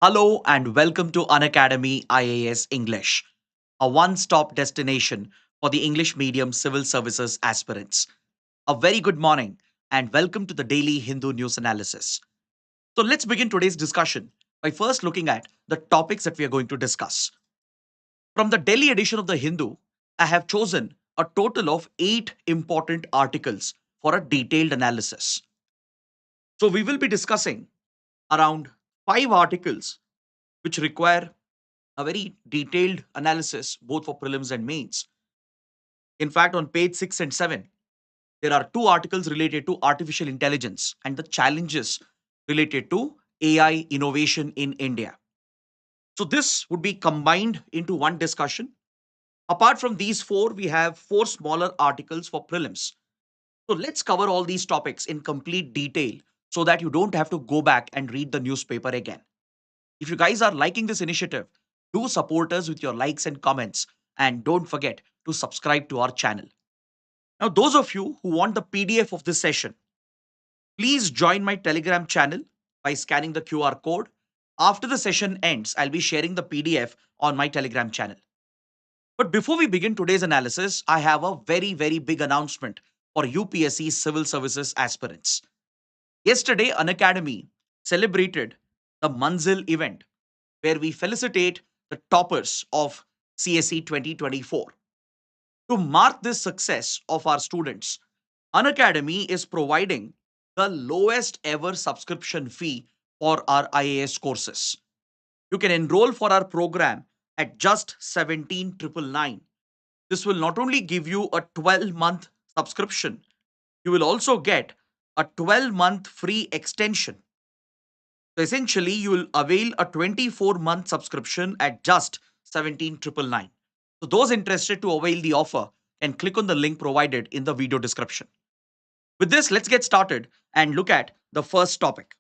Hello and welcome to Unacademy IAS English, a one stop destination for the English medium civil services aspirants. A very good morning and welcome to the daily Hindu news analysis. So, let's begin today's discussion by first looking at the topics that we are going to discuss. From the Delhi edition of the Hindu, I have chosen a total of 8 important articles for a detailed analysis. So, we will be discussing around 5 articles which require a very detailed analysis both for prelims and mains. In fact, on page 6 and 7, there are 2 articles related to artificial intelligence and the challenges related to AI innovation in India. So, this would be combined into one discussion. Apart from these four, we have 4 smaller articles for prelims. So, let's cover all these topics in complete detail so that you don't have to go back and read the newspaper again. If you guys are liking this initiative, do support us with your likes and comments and don't forget to subscribe to our channel. Now, those of you who want the PDF of this session, please join my Telegram channel by scanning the QR code. After the session ends, I'll be sharing the PDF on my Telegram channel. But before we begin today's analysis, I have a very big announcement for UPSC civil services aspirants. Yesterday, Unacademy celebrated the Manzil event where we felicitate the toppers of CSE 2024. To mark this success of our students, Unacademy is providing the lowest ever subscription fee for our IAS courses. You can enroll for our program at just 17,999. This will not only give you a 12-month subscription, you will also get a 12-month free extension. So essentially, you will avail a 24-month subscription at just 17,999. So those interested to avail the offer can click on the link provided in the video description. With this, let's get started and look at the first topic.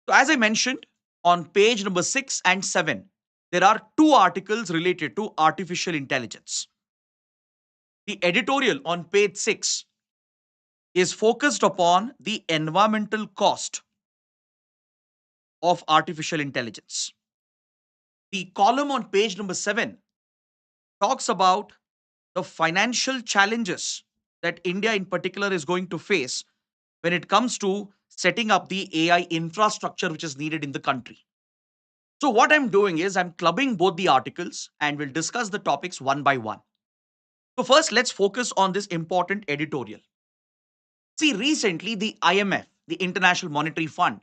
So as I mentioned, on page number 6 and 7, there are 2 articles related to artificial intelligence. The editorial on page 6 is focused upon the environmental cost of artificial intelligence. The column on page number 7 talks about the financial challenges that India in particular is going to face when it comes to setting up the AI infrastructure which is needed in the country. So, what I'm doing is I'm clubbing both the articles and we'll discuss the topics one by one. So, first, let's focus on this important editorial. See, recently the IMF, the International Monetary Fund,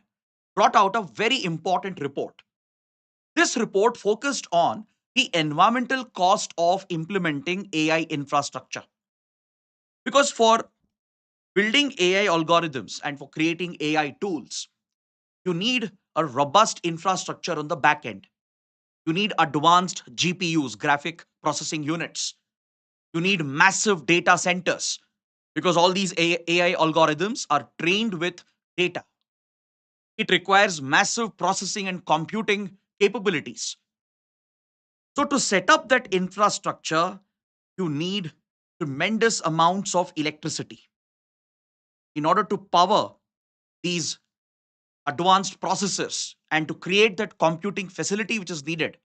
brought out a very important report. This report focused on the environmental cost of implementing AI infrastructure. Because for building AI algorithms and for creating AI tools, you need a robust infrastructure on the back end. You need advanced GPUs, graphic processing units. You need massive data centers because all these AI algorithms are trained with data. It requires massive processing and computing capabilities. So, to set up that infrastructure, you need tremendous amounts of electricity. In order to power these advanced processors and to create that computing facility which is needed,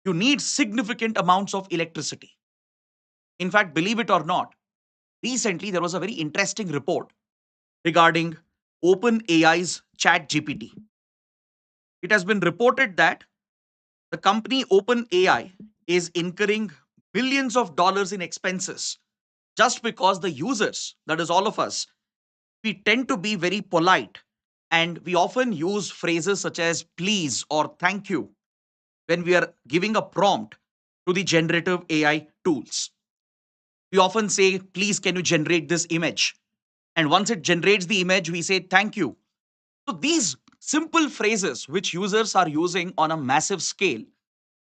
you need significant amounts of electricity. In fact, believe it or not, recently there was a very interesting report regarding OpenAI's ChatGPT. It has been reported that the company OpenAI is incurring billions of dollars in expenses just because the users, that is all of us, we tend to be very polite and we often use phrases such as please or thank you when we are giving a prompt to the generative AI tools. We often say, please, can you generate this image? And once it generates the image, we say, thank you. So these simple phrases which users are using on a massive scale,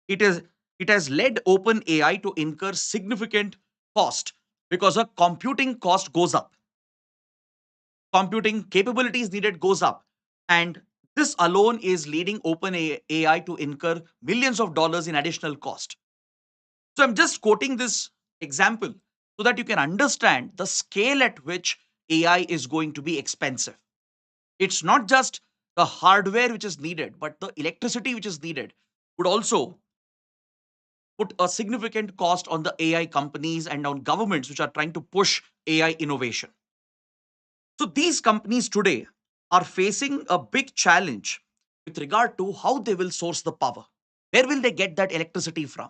it is it has led OpenAI to incur significant cost because a computing cost goes up. Computing capabilities needed goes up. And this alone is leading OpenAI to incur millions of dollars in additional cost. So I'm just quoting this example so that you can understand the scale at which AI is going to be expensive. It's not just the hardware which is needed, but the electricity which is needed would also put a significant cost on the AI companies and on governments which are trying to push AI innovation. So these companies today are facing a big challenge with regard to how they will source the power. Where will they get that electricity from?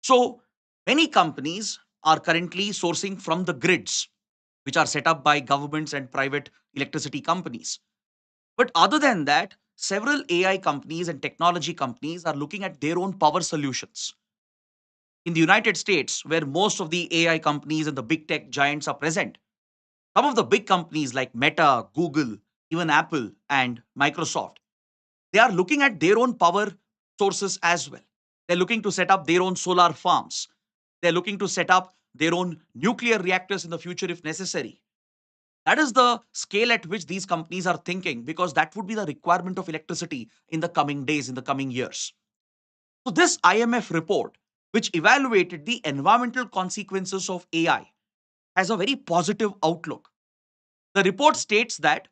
So many companies are currently sourcing from the grids, which are set up by governments and private electricity companies. But other than that, several AI companies and technology companies are looking at their own power solutions. In the United States, where most of the AI companies and the big tech giants are present, some of the big companies like Meta, Google, even Apple and Microsoft, they are looking at their own power sources as well. They're looking to set up their own solar farms. They're looking to set up their own nuclear reactors in the future if necessary. That is the scale at which these companies are thinking, because that would be the requirement of electricity in the coming days, in the coming years. So, this IMF report, which evaluated the environmental consequences of AI, has a very positive outlook. The report states that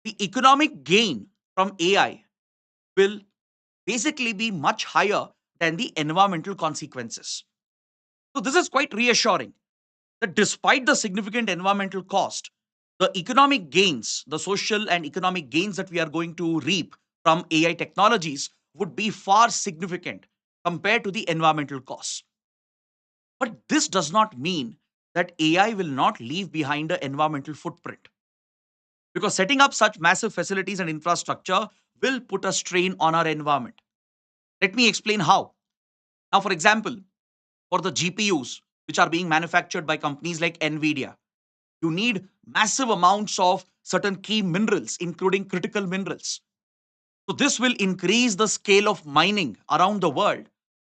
the economic gain from AI will basically be much higher than the environmental consequences. So, this is quite reassuring that despite the significant environmental cost, the economic gains, the social and economic gains that we are going to reap from AI technologies would be far significant compared to the environmental costs. But this does not mean that AI will not leave behind an environmental footprint, because setting up such massive facilities and infrastructure will put a strain on our environment. Let me explain how. Now, for example, for the GPUs, which are being manufactured by companies like NVIDIA, you need massive amounts of certain key minerals, including critical minerals. So, this will increase the scale of mining around the world.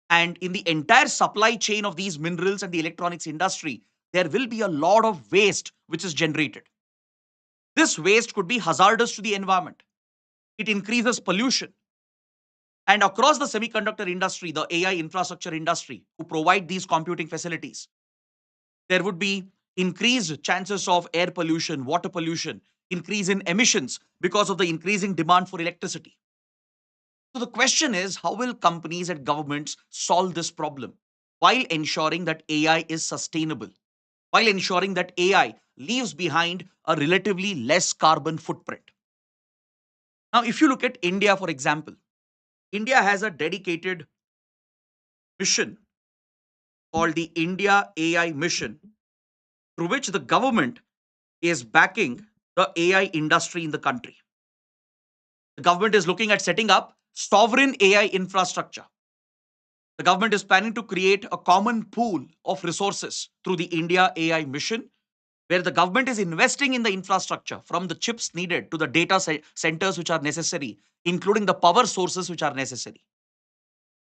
And in the entire supply chain of these minerals and the electronics industry, there will be a lot of waste which is generated. This waste could be hazardous to the environment. It increases pollution. And across the semiconductor industry, the AI infrastructure industry, who provide these computing facilities, there would be increased chances of air pollution, water pollution, increase in emissions because of the increasing demand for electricity. So the question is, how will companies and governments solve this problem while ensuring that AI is sustainable, while ensuring that AI leaves behind a relatively less carbon footprint? Now, if you look at India, for example, India has a dedicated mission called the India AI Mission, through which the government is backing the AI industry in the country. The government is looking at setting up sovereign AI infrastructure. The government is planning to create a common pool of resources through the India AI mission, where the government is investing in the infrastructure from the chips needed to the centers which are necessary, including the power sources which are necessary.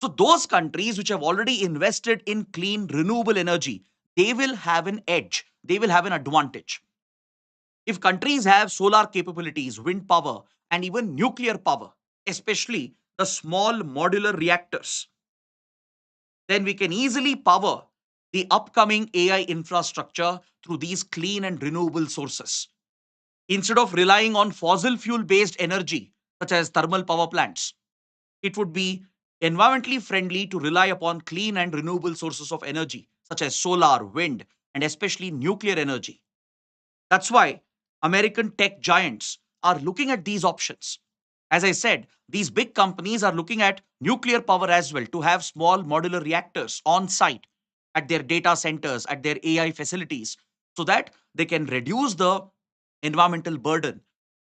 So, those countries which have already invested in clean, renewable energy, they will have an edge, they will have an advantage. If countries have solar capabilities, wind power, and even nuclear power, especially the small modular reactors, then we can easily power the upcoming AI infrastructure through these clean and renewable sources. Instead of relying on fossil fuel based energy, such as thermal power plants, it would be environmentally friendly to rely upon clean and renewable sources of energy, such as solar, wind, and especially nuclear energy. That's why American tech giants are looking at these options. As I said, these big companies are looking at nuclear power as well, to have small modular reactors on site at their data centers, at their AI facilities, so that they can reduce the environmental burden.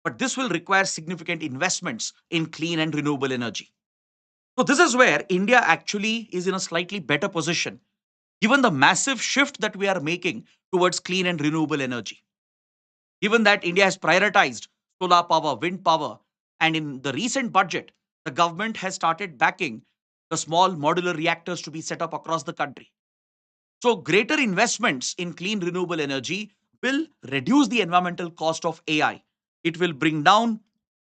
But this will require significant investments in clean and renewable energy. So, this is where India actually is in a slightly better position, given the massive shift that we are making towards clean and renewable energy. Given that India has prioritized solar power, wind power, and in the recent budget, the government has started backing the small modular reactors to be set up across the country. So, greater investments in clean renewable energy will reduce the environmental cost of AI. It will bring down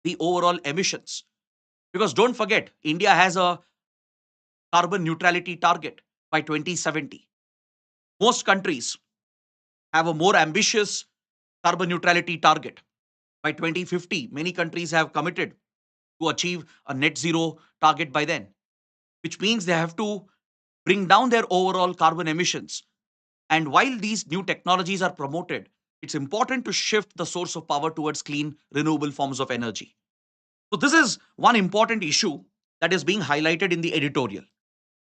the overall emissions. Because don't forget, India has a carbon neutrality target by 2070. Most countries have a more ambitious carbon neutrality target. By 2050, many countries have committed to achieve a net zero target by then, which means they have to bring down their overall carbon emissions. And while these new technologies are promoted, it's important to shift the source of power towards clean, renewable forms of energy. So, this is one important issue that is being highlighted in the editorial.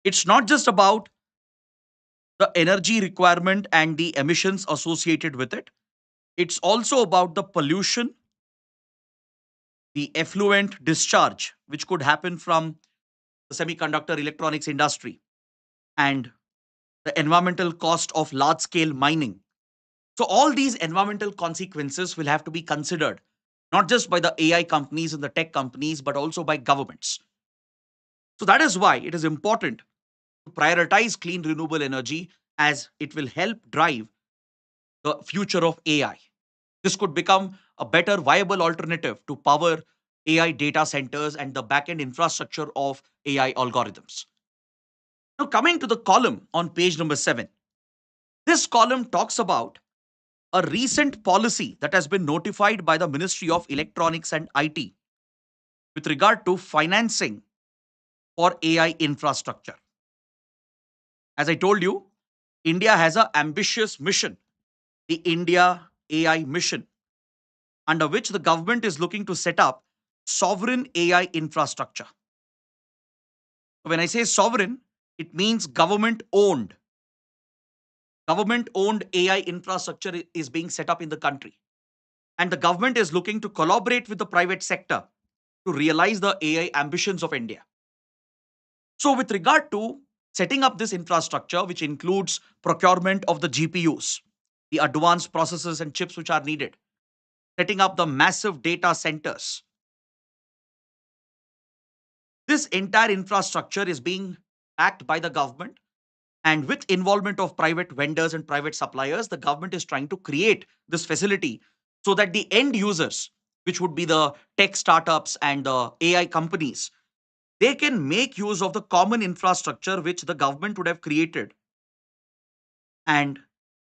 It's not just about the energy requirement and the emissions associated with it, it's also about the pollution, the effluent discharge, which could happen from the semiconductor electronics industry, and the environmental cost of large scale mining. So, all these environmental consequences will have to be considered, not just by the AI companies and the tech companies, but also by governments. So, that is why it is important to prioritize clean renewable energy as it will help drive the future of AI. This could become a better viable alternative to power AI data centers and the backend infrastructure of AI algorithms. Now, coming to the column on page number 7, this column talks about a recent policy that has been notified by the Ministry of Electronics and IT with regard to financing for AI infrastructure. As I told you, India has an ambitious mission, the India AI mission, under which the government is looking to set up sovereign AI infrastructure. When I say sovereign, it means government owned. Government owned AI infrastructure is being set up in the country. And the government is looking to collaborate with the private sector to realize the AI ambitions of India. So, with regard to setting up this infrastructure, which includes procurement of the GPUs, the advanced processors and chips which are needed, setting up the massive data centers, this entire infrastructure is being backed by the government. And with involvement of private vendors and private suppliers, the government is trying to create this facility so that the end users, which would be the tech startups and the AI companies, they can make use of the common infrastructure which the government would have created, and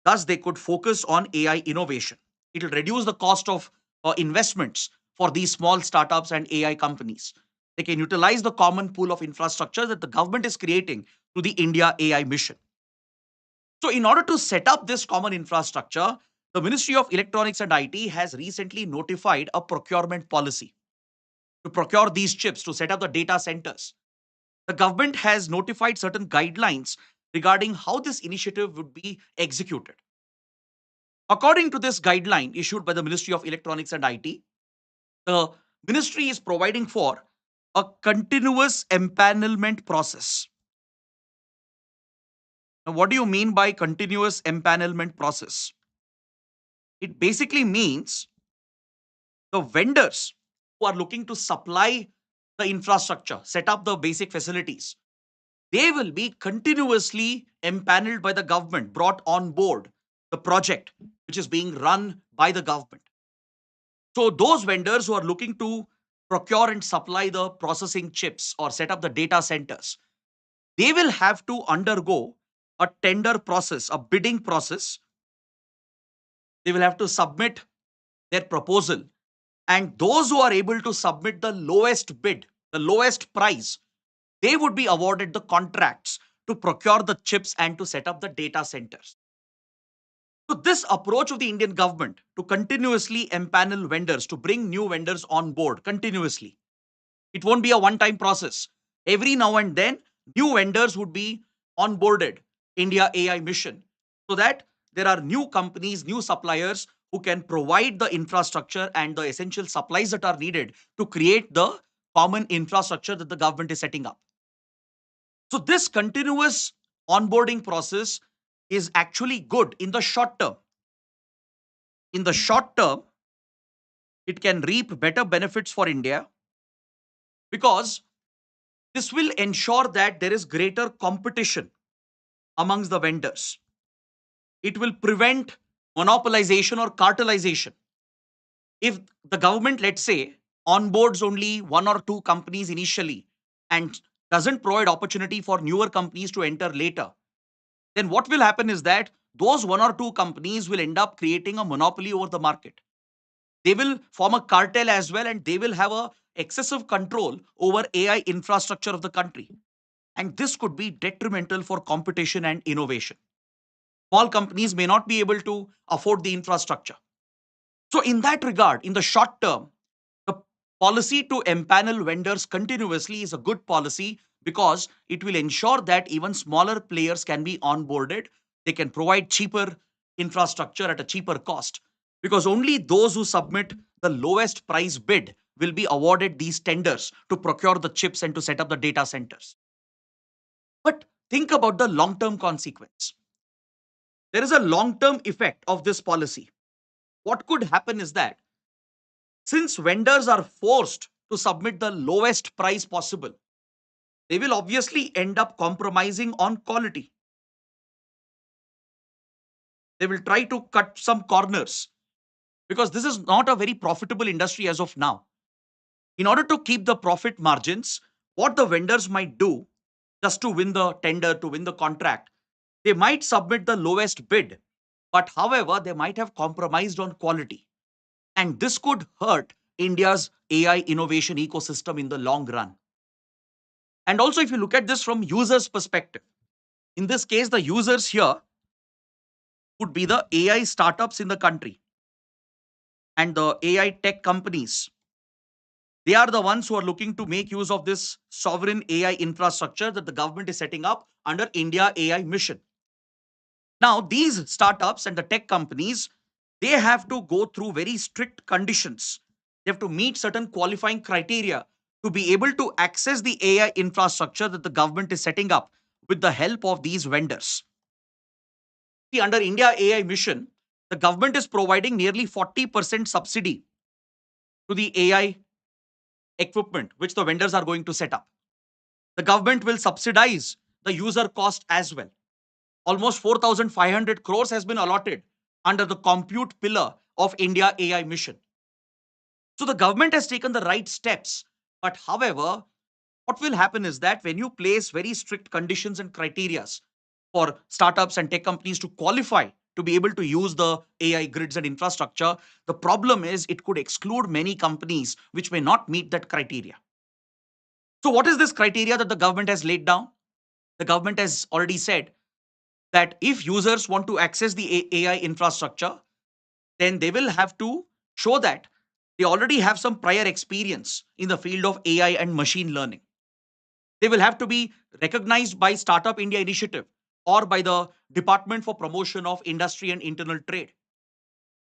thus they could focus on AI innovation. It will reduce the cost of investments for these small startups and AI companies. They can utilize the common pool of infrastructure that the government is creating through the India AI mission. So, in order to set up this common infrastructure, the Ministry of Electronics and IT has recently notified a procurement policy to procure these chips to set up the data centers. The government has notified certain guidelines regarding how this initiative would be executed. According to this guideline issued by the Ministry of Electronics and IT, the ministry is providing for a continuous empanelment process. Now, what do you mean by continuous empanelment process? It basically means the vendors who are looking to supply the infrastructure, set up the basic facilities, they will be continuously empaneled by the government, brought on board the project which is being run by the government. So, those vendors who are looking to procure and supply the processing chips or set up the data centers, they will have to undergo a tender process, a bidding process. They will have to submit their proposal, and those who are able to submit the lowest bid, the lowest price, they would be awarded the contracts to procure the chips and to set up the data centers. So, this approach of the Indian government to continuously empanel vendors, to bring new vendors on board continuously, it won't be a one time process. Every now and then, new vendors would be onboarded India AI mission so that there are new companies, new suppliers who can provide the infrastructure and the essential supplies that are needed to create the common infrastructure that the government is setting up. So, this continuous onboarding process is actually good in the short term. In the short term, it can reap better benefits for India because this will ensure that there is greater competition amongst the vendors. It will prevent monopolization or cartelization. If the government, let's say, onboards only one or two companies initially and doesn't provide opportunity for newer companies to enter later, then what will happen is that those one or two companies will end up creating a monopoly over the market. They will form a cartel as well, and they will have a excessive control over AI infrastructure of the country. And this could be detrimental for competition and innovation. Small companies may not be able to afford the infrastructure. So, in that regard, in the short term, the policy to empanel vendors continuously is a good policy because it will ensure that even smaller players can be onboarded. They can provide cheaper infrastructure at a cheaper cost because only those who submit the lowest price bid will be awarded these tenders to procure the chips and to set up the data centers. But think about the long term consequence. There is a long term effect of this policy. What could happen is that since vendors are forced to submit the lowest price possible, they will obviously end up compromising on quality. They will try to cut some corners because this is not a very profitable industry as of now. In order to keep the profit margins, what the vendors might do just to win the tender, to win the contract, they might submit the lowest bid. But however, they might have compromised on quality. And this could hurt India's AI innovation ecosystem in the long run. And also, if you look at this from users' perspective, in this case, the users here would be the AI startups in the country and the AI tech companies. They are the ones who are looking to make use of this sovereign AI infrastructure that the government is setting up under India AI mission. Now, these startups and the tech companies, they have to go through very strict conditions. They have to meet certain qualifying criteria to be able to access the AI infrastructure that the government is setting up with the help of these vendors. See, under India AI mission, the government is providing nearly 40% subsidy to the AI equipment which the vendors are going to set up. The government will subsidize the user cost as well. Almost 4,500 crores has been allotted under the compute pillar of India AI mission. So the government has taken the right steps. But however, what will happen is that when you place very strict conditions and criterias for startups and tech companies to qualify to be able to use the AI grids and infrastructure, the problem is it could exclude many companies which may not meet that criteria. So, what is this criteria that the government has laid down? The government has already said that if users want to access the AI infrastructure, then they will have to show that they already have some prior experience in the field of AI and machine learning. They will have to be recognized by Startup India Initiative or by the Department for Promotion of Industry and Internal Trade.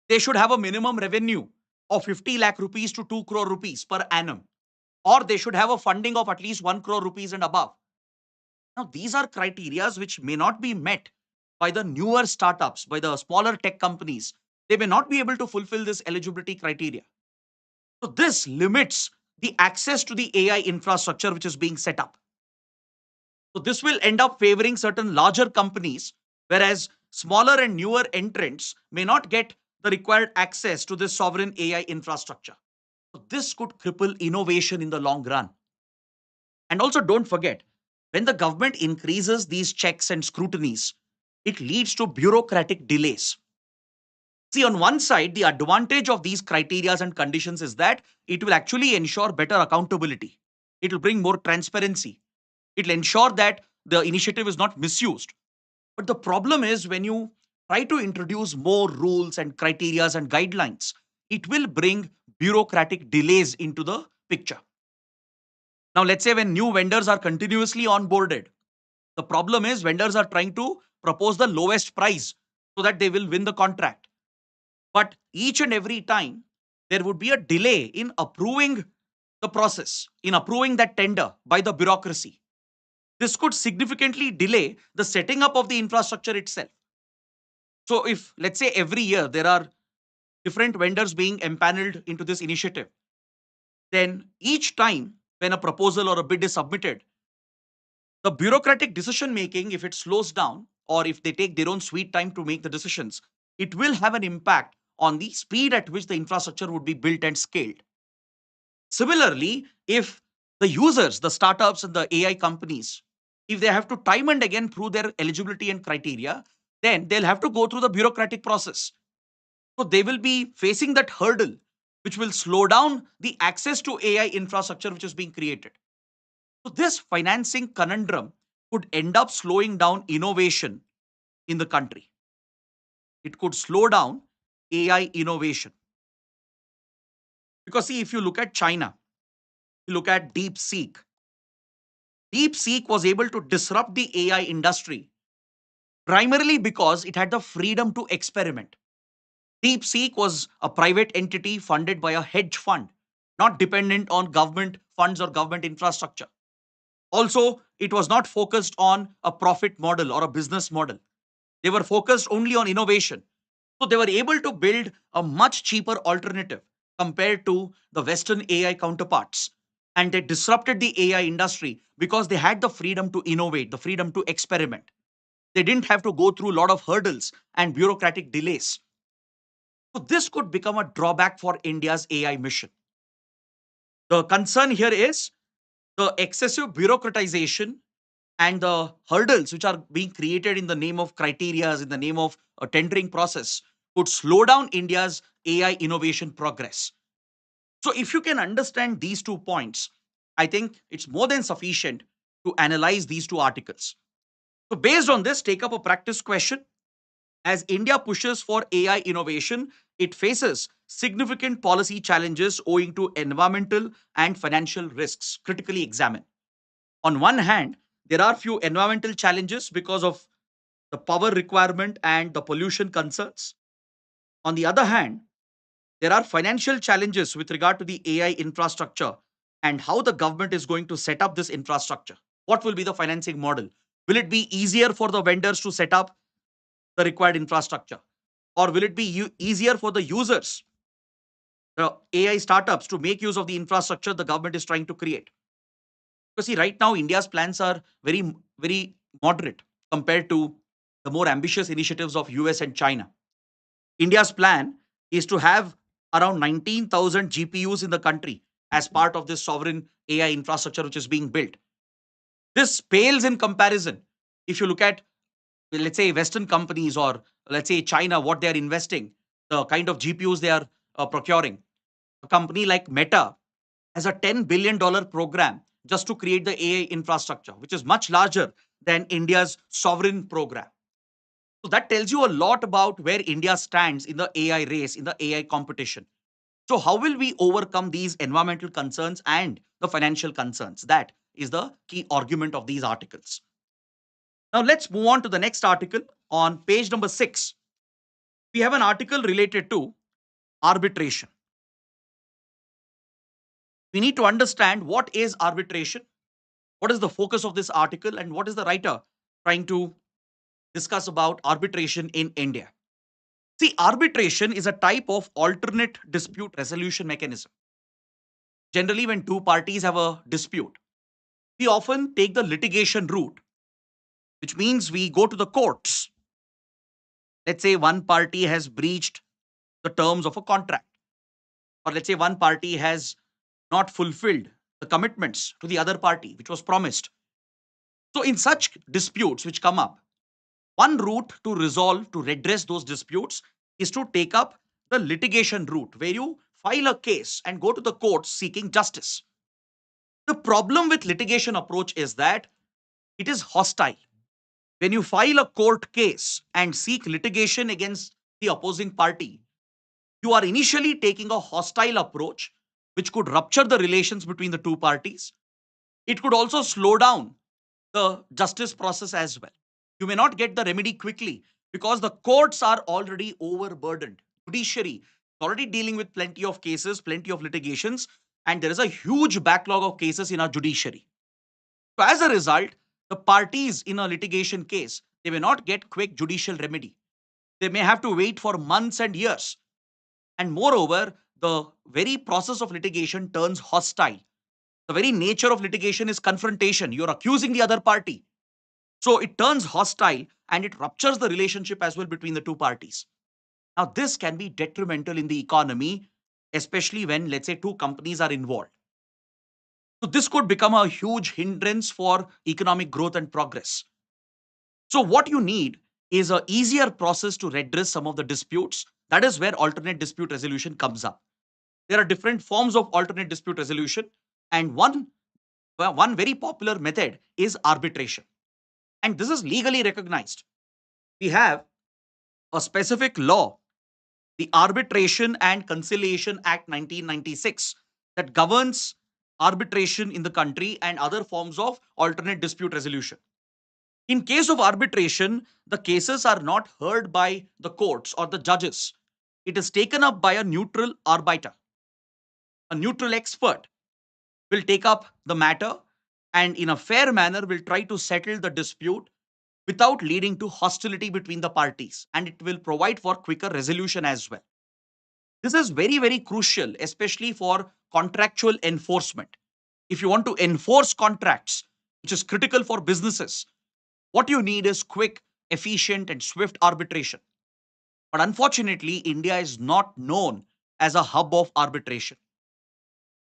They should have a minimum revenue of 50 lakh rupees to 2 crore rupees per annum, or they should have a funding of at least 1 crore rupees and above. Now, these are criterias which may not be met by the newer startups, by the smaller tech companies. They may not be able to fulfill this eligibility criteria. So, this limits the access to the AI infrastructure which is being set up. So, this will end up favoring certain larger companies, whereas smaller and newer entrants may not get the required access to this sovereign AI infrastructure. So, this could cripple innovation in the long run. And also, don't forget, when the government increases these checks and scrutinies, it leads to bureaucratic delays. See, on one side, the advantage of these criteria and conditions is that it will actually ensure better accountability. It will bring more transparency. It will ensure that the initiative is not misused. But the problem is when you try to introduce more rules and criteria and guidelines, it will bring bureaucratic delays into the picture. Now, let's say when new vendors are continuously onboarded, the problem is vendors are trying to propose the lowest price so that they will win the contract. But each and every time, there would be a delay in approving the process, in approving that tender by the bureaucracy. This could significantly delay the setting up of the infrastructure itself. So, if let's say every year there are different vendors being empaneled into this initiative, then each time when a proposal or a bid is submitted, the bureaucratic decision making, if it slows down or if they take their own sweet time to make the decisions, it will have an impact on the speed at which the infrastructure would be built and scaled. Similarly, if the users, the startups and the AI companies, if they have to time and again prove their eligibility and criteria, then they'll have to go through the bureaucratic process. So they will be facing that hurdle which will slow down the access to AI infrastructure which is being created. So, this financing conundrum could end up slowing down innovation in the country. It could slow down AI innovation. Because, see, if you look at China, you look at DeepSeek was able to disrupt the AI industry primarily because it had the freedom to experiment. DeepSeek was a private entity funded by a hedge fund, not dependent on government funds or government infrastructure. Also, it was not focused on a profit model or a business model. They were focused only on innovation. So they were able to build a much cheaper alternative compared to the Western AI counterparts. And they disrupted the AI industry because they had the freedom to innovate, the freedom to experiment. They didn't have to go through a lot of hurdles and bureaucratic delays. So this could become a drawback for India's AI mission. The concern here is the excessive bureaucratization and the hurdles which are being created in the name of criterias, in the name of a tendering process, could slow down India's AI innovation progress. So, if you can understand these 2 points, I think it's more than sufficient to analyze these two articles. So, based on this, take up a practice question. As India pushes for AI innovation, it faces significant policy challenges owing to environmental and financial risks. Critically examine. On one hand, there are few environmental challenges because of the power requirement and the pollution concerns. On the other hand, there are financial challenges with regard to the AI infrastructure and how the government is going to set up this infrastructure. What will be the financing model? Will it be easier for the vendors to set up the required infrastructure? Or will it be easier for the users, the AI startups, to make use of the infrastructure the government is trying to create? Because see, right now, India's plans are very moderate compared to the more ambitious initiatives of US and China. India's plan is to have around 19,000 GPUs in the country as part of this sovereign AI infrastructure which is being built. This pales in comparison. If you look at, let's say, Western companies or let's say China, what they are investing, the kind of GPUs they are procuring. A company like Meta has a $10 billion program just to create the AI infrastructure, which is much larger than India's sovereign program. So that tells you a lot about where India stands in the AI race, in the AI competition. So, how will we overcome these environmental concerns and the financial concerns? That is the key argument of these articles. Now, let's move on to the next article on page number 6. We have an article related to arbitration. We need to understand what is arbitration, what is the focus of this article, and what is the writer trying to discuss about arbitration in India. See, arbitration is a type of alternate dispute resolution mechanism. Generally, when two parties have a dispute, we often take the litigation route, which means we go to the courts. Let's say one party has breached the terms of a contract, or let's say one party has not fulfilled the commitments to the other party, which was promised. So, in such disputes which come up, one route to resolve, to redress those disputes, is to take up the litigation route, where you file a case and go to the courts seeking justice. The problem with litigation approach is that it is hostile. When you file a court case and seek litigation against the opposing party, you are initially taking a hostile approach, which could rupture the relations between the two parties. It could also slow down the justice process as well. You may not get the remedy quickly because the courts are already overburdened. Judiciary is already dealing with plenty of cases, plenty of litigations, and there is a huge backlog of cases in our judiciary. So as a result, the parties in a litigation case, they may not get quick judicial remedy. They may have to wait for months and years. And moreover, the very process of litigation turns hostile. The very nature of litigation is confrontation. You're accusing the other party. So it turns hostile and it ruptures the relationship as well between the two parties. Now, this can be detrimental in the economy, especially when, let's say, two companies are involved. So this could become a huge hindrance for economic growth and progress. So what you need is a easier process to redress some of the disputes. That is where alternate dispute resolution comes up. There are different forms of alternate dispute resolution, and one very popular method is arbitration. And this is legally recognized. We have a specific law, the Arbitration and Conciliation Act 1996, that governs arbitration in the country and other forms of alternate dispute resolution. In case of arbitration, the cases are not heard by the courts or the judges. It is taken up by a neutral arbiter, a neutral expert will take up the matter and in a fair manner will try to settle the dispute without leading to hostility between the parties, and it will provide for quicker resolution as well. This is very, very crucial, especially for contractual enforcement. If you want to enforce contracts, which is critical for businesses, what you need is quick, efficient, and swift arbitration. But unfortunately, India is not known as a hub of arbitration.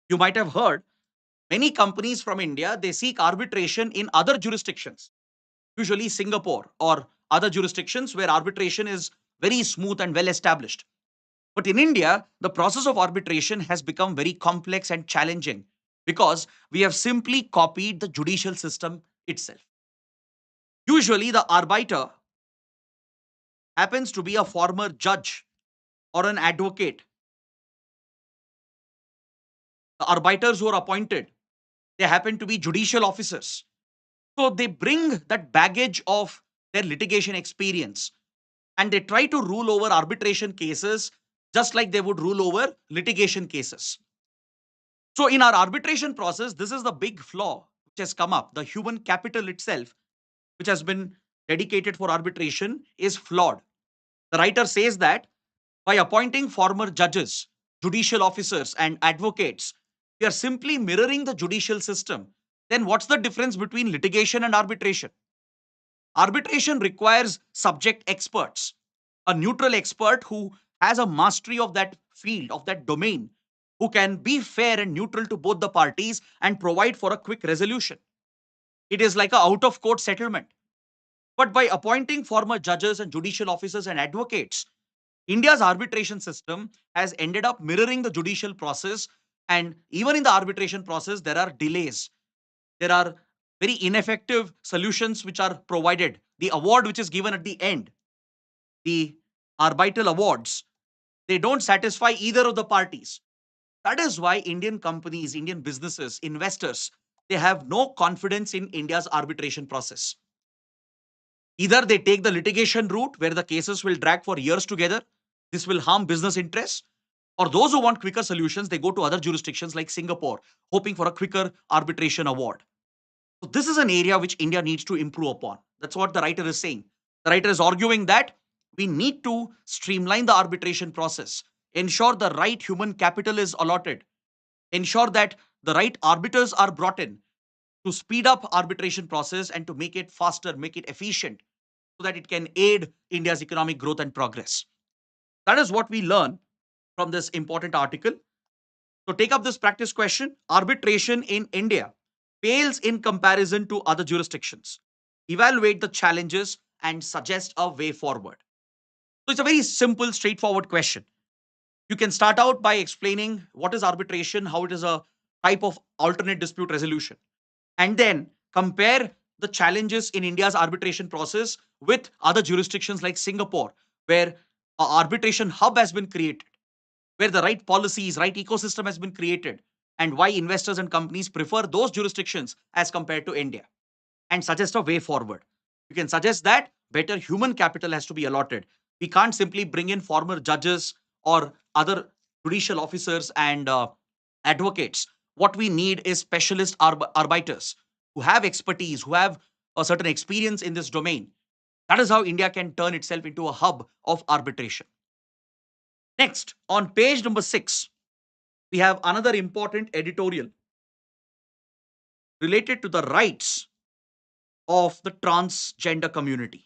You might have heard many companies from India, they seek arbitration in other jurisdictions, usually Singapore or other jurisdictions where arbitration is very smooth and well established. But in India, the process of arbitration has become very complex and challenging because we have simply copied the judicial system itself. Usually, the arbiter happens to be a former judge or an advocate. The arbiters who are appointed, they happen to be judicial officers. So they bring that baggage of their litigation experience and they try to rule over arbitration cases just like they would rule over litigation cases. So, in our arbitration process, this is the big flaw which has come up. The human capital itself, which has been dedicated for arbitration, is flawed. The writer says that by appointing former judges, judicial officers, and advocates, we are simply mirroring the judicial system. Then, what's the difference between litigation and arbitration? Arbitration requires subject experts, a neutral expert who has a mastery of that field, of that domain, who can be fair and neutral to both the parties and provide for a quick resolution. It is like a out of court settlement. But by appointing former judges and judicial officers and advocates, India's arbitration system has ended up mirroring the judicial process. And even in the arbitration process, there are delays. There are very ineffective solutions which are provided. The award which is given at the end, the arbitral awards, they don't satisfy either of the parties. That is why Indian companies, Indian businesses, investors, they have no confidence in India's arbitration process. Either they take the litigation route where the cases will drag for years together, this will harm business interests, or those who want quicker solutions, they go to other jurisdictions like Singapore, hoping for a quicker arbitration award. So this is an area which India needs to improve upon. That's what the writer is saying. The writer is arguing that we need to streamline the arbitration process, ensure the right human capital is allotted, ensure that the right arbiters are brought in to speed up arbitration process and to make it faster, make it efficient so that it can aid India's economic growth and progress. That is what we learn from this important article. So take up this practice question. Arbitration in India fails in comparison to other jurisdictions. Evaluate the challenges and suggest a way forward. So it's a very simple, straightforward question. You can start out by explaining what is arbitration, how it is a type of alternate dispute resolution, and then compare the challenges in India's arbitration process with other jurisdictions like Singapore, where an arbitration hub has been created, where the right policies, right ecosystem has been created, and why investors and companies prefer those jurisdictions as compared to India, and suggest a way forward. You can suggest that better human capital has to be allotted. We can't simply bring in former judges or other judicial officers and advocates. What we need is specialist arbiters who have expertise, who have a certain experience in this domain. That is how India can turn itself into a hub of arbitration. Next, on page number 6, we have another important editorial related to the rights of the transgender community.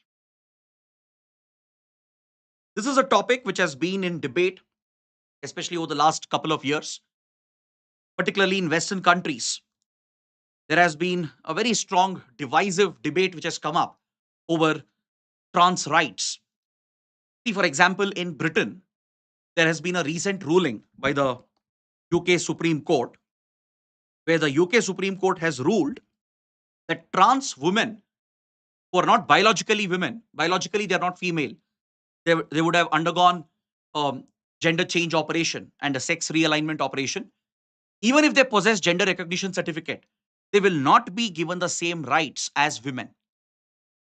This is a topic which has been in debate, especially over the last couple of years, particularly in Western countries. There has been a very strong divisive debate which has come up over trans rights. See, for example, in Britain, there has been a recent ruling by the UK Supreme Court, where the UK Supreme Court has ruled that trans women who are not biologically women, biologically they are not female, they would have undergone um, gender change operation and a sex realignment operation. Even if they possess gender recognition certificate, they will not be given the same rights as women.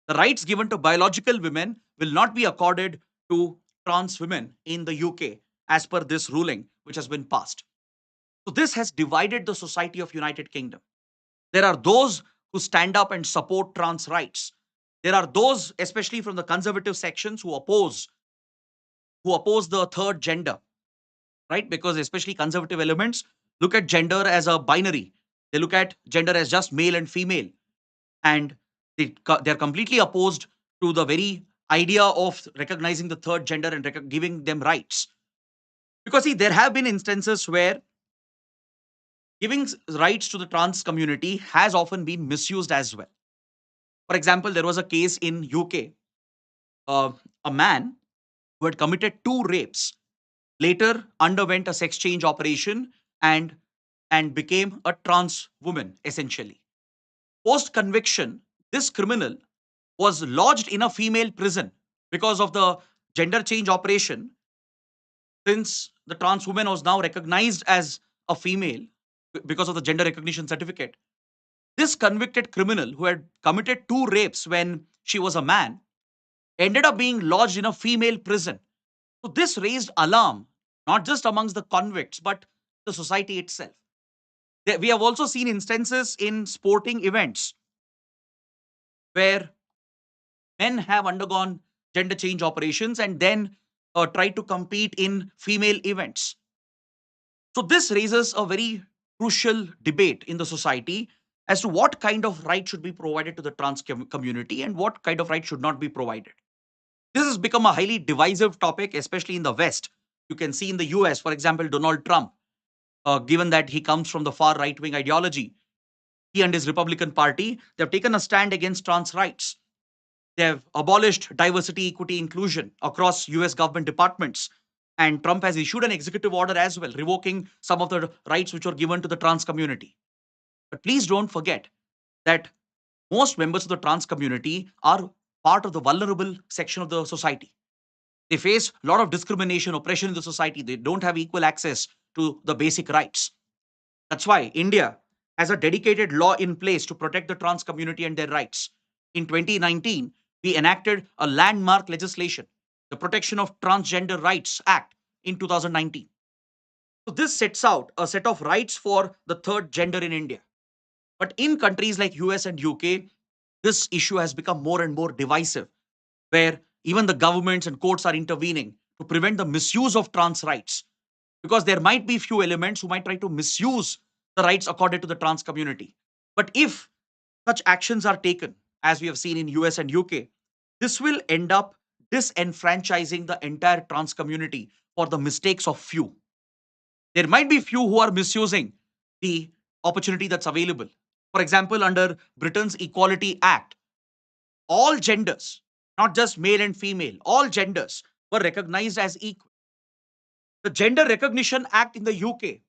The rights given to biological women will not be accorded to trans women in the UK as per this ruling which has been passed. So this has divided the society of United Kingdom. There are those who stand up and support trans rights. There are those, especially from the conservative sections, who oppose the third gender, right? Because especially conservative elements look at gender as a binary. They look at gender as just male and female, and they're completely opposed to the very idea of recognizing the third gender and giving them rights. Because see, there have been instances where giving rights to the trans community has often been misused as well. For example, there was a case in UK, uh, a man who had committed two rapes later underwent a sex change operation and became a trans woman essentially. Post conviction, this criminal was lodged in a female prison because of the gender change operation. Since the trans woman was now recognized as a female because of the gender recognition certificate, this convicted criminal who had committed two rapes when she was a man ended up being lodged in a female prison. So this raised alarm, not just amongst the convicts, but the society itself. We have also seen instances in sporting events where men have undergone gender change operations and then tried to compete in female events. So this raises a very crucial debate in the society as to what kind of right should be provided to the trans community and what kind of right should not be provided. This has become a highly divisive topic, especially in the West. You can see in the US, for example, Donald Trump, given that he comes from the far right wing ideology, he and his Republican Party, they have taken a stand against trans rights. They have abolished diversity, equity, inclusion across US government departments. And Trump has issued an executive order as well, revoking some of the rights which were given to the trans community. But please don't forget that most members of the trans community are part of the vulnerable section of the society. They face a lot of discrimination, oppression in the society. They don't have equal access to the basic rights. That's why India has a dedicated law in place to protect the trans community and their rights. In 2019, we enacted a landmark legislation, the Protection of Transgender Rights Act in 2019. So this sets out a set of rights for the third gender in India. But in countries like US and UK, this issue has become more and more divisive, where even the governments and courts are intervening to prevent the misuse of trans rights. Because there might be few elements who might try to misuse the rights accorded to the trans community. But if such actions are taken, as we have seen in US and UK, this will end up disenfranchising the entire trans community for the mistakes of few. There might be few who are misusing the opportunity that's available. For example, under Britain's Equality Act, all genders, not just male and female, all genders were recognized as equal. The Gender Recognition Act in the UK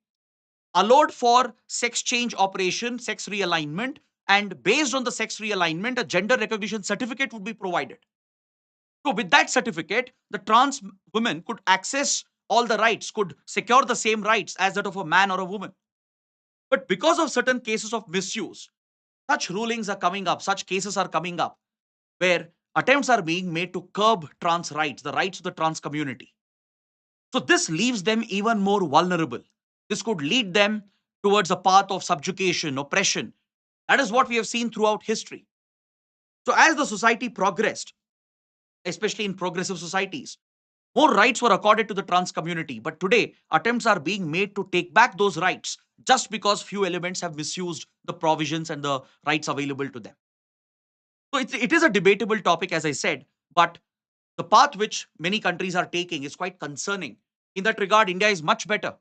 allowed for sex change operation, sex realignment, and based on the sex realignment, a gender recognition certificate would be provided. So, with that certificate, the trans women could access all the rights, could secure the same rights as that of a man or a woman. But because of certain cases of misuse, such rulings are coming up, such cases are coming up, where attempts are being made to curb trans rights, the rights of the trans community. So this leaves them even more vulnerable. This could lead them towards a path of subjugation, oppression. That is what we have seen throughout history. So as the society progressed, especially in progressive societies, more rights were accorded to the trans community. But today, attempts are being made to take back those rights just because few elements have misused the provisions and the rights available to them. So it is a debatable topic, as I said, but the path which many countries are taking is quite concerning. In that regard, India is much better.